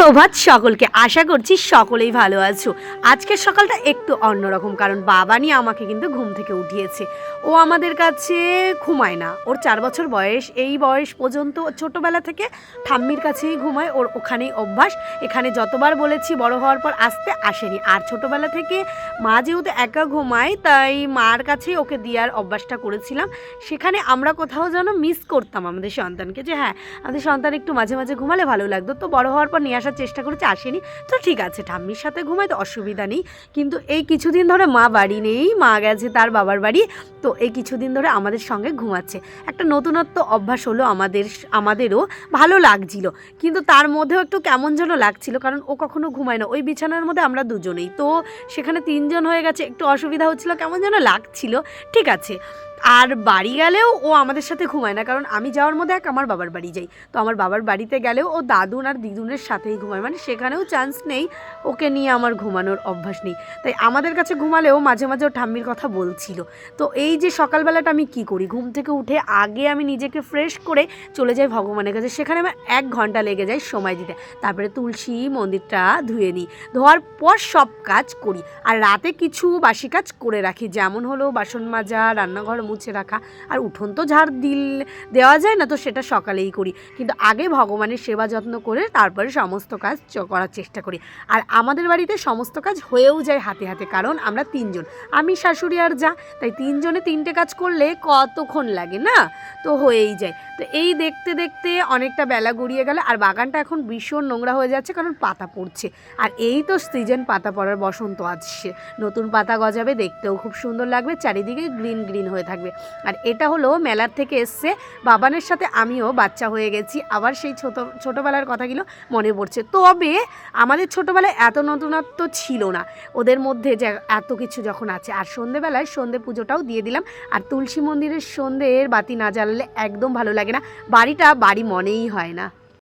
সুপ্রভাত সকলকে। আশা করছি সকলেই ভালো আছো। আজকের সকালটা একটু অন্যরকম, কারণ বাবা নিয়ে আমাকে কিন্তু ঘুম থেকে উঠিয়েছে। ও আমাদের কাছে ঘুমায় না, ওর 4 বছর বয়স। এই বয়স পর্যন্ত ছোটোবেলা থেকে ঠাম্মির কাছেই ঘুমায়, ওর ওখানেই অভ্যাস। এখানে যতবার বলেছি বড় হওয়ার পর আসতে আসেনি। আর ছোটোবেলা থেকে মা যেহেতু একা ঘুমায়, তাই মার কাছেই ওকে দেওয়ার অভ্যাসটা করেছিলাম। সেখানে আমরা কোথাও যেন মিস করতাম আমাদের সন্তানকে, যে হ্যাঁ আমাদের সন্তান একটু মাঝে মাঝে ঘুমালে ভালো লাগতো। তো বড় হওয়ার পর নিয়ে আসার চেষ্টা করেছে, আসেনি। তো ঠিক আছে, ঠাম্মির সাথে ঘুমায় তো অসুবিধা নেই। কিন্তু এই কিছুদিন ধরে মা বাড়ি নেই, মা গেছে তার বাবার বাড়ি। তো এই কিছুদিন ধরে আমাদের সঙ্গে ঘুমাচ্ছে। একটা নতুনত্ব অভ্যাস হলো আমাদেরও ভালো লাগছিল, কিন্তু তার মধ্যেও একটু কেমন যেন লাগছিল, কারণ ও কখনো ঘুমায় না। ওই বিছানার মধ্যে আমরা দুজনেই, তো সেখানে 3 জন হয়ে গেছে, একটু অসুবিধা হচ্ছিল, কেমন যেন লাগছিল। ঠিক আছে, আর বাড়ি গেলেও ও আমাদের সাথে ঘুমায় না, কারণ আমি যাওয়ার মধ্যে আমার বাবার বাড়ি যাই। তো আমার বাবার বাড়িতে গেলেও ও দাদুন আর দিদুনের সাথেই ঘুমায়, মানে সেখানেও চান্স নেই ওকে নিয়ে আমার ঘুমানোর অভ্যাস নেই। তাই আমাদের কাছে ঘুমালেও মাঝে মাঝে ও ঠাম্মির কথা বলছিল। তো এই যে সকালবেলাটা আমি কি করি, ঘুম থেকে উঠে আগে আমি নিজেকে ফ্রেশ করে চলে যাই ভগবানের কাছে। সেখানে আমার 1 ঘন্টা লেগে যায় সময় দিতে। তারপরে তুলসী মন্দিরটা ধুয়ে নিই, ধোয়ার পর সব কাজ করি। আর রাতে কিছু বাসি কাজ করে রাখি, যেমন হলো বাসন মাজা, রান্নাঘর মুছে রাখা। আর উঠোন তো ঝাড় দেওয়া যায় না, তো সেটা সকালেই করি। কিন্তু আগে ভগবানের সেবা যত্ন করে তারপরে সমস্ত কাজ করার চেষ্টা করি। আর আমাদের বাড়িতে সমস্ত কাজ হয়েও যায় হাতে হাতে, কারণ আমরা 3 জন, আমি শাশুড়ি আর যা। তাই 3 জনে 3টে কাজ করলে কতক্ষণ লাগে না, তো হয়েই যায়। তো এই দেখতে দেখতে অনেকটা বেলা গড়িয়ে গেল। আর বাগানটা এখন ভীষণ নোংরা হয়ে যাচ্ছে, কারণ পাতা পড়ছে। আর এই তো সিজন, পাতা পড়ার, বসন্ত আসছে, নতুন পাতা গজাবে, দেখতেও খুব সুন্দর লাগবে, চারিদিকে গ্রিন গ্রিন হয়ে থাকবে। আর এটা হলো মেলার থেকে এসছে, বাবানের সাথে আমিও বাচ্চা হয়ে গেছি। আবার সেই ছোটোবেলার কথাগুলো মনে পড়ছে। তবে আমাদের ছোটোবেলায় এত নতুনত্ব ছিল না, ওদের মধ্যে যে এত কিছু যখন আছে। আর সন্ধেবেলায় সন্ধে পুজোটাও দিয়ে দিলাম। আর তুলসী মন্দিরের সন্ধ্যের বাতি না জ্বালালে একদম ভালো লাগে না, বাড়িটা বাড়ি মনেই হয় না।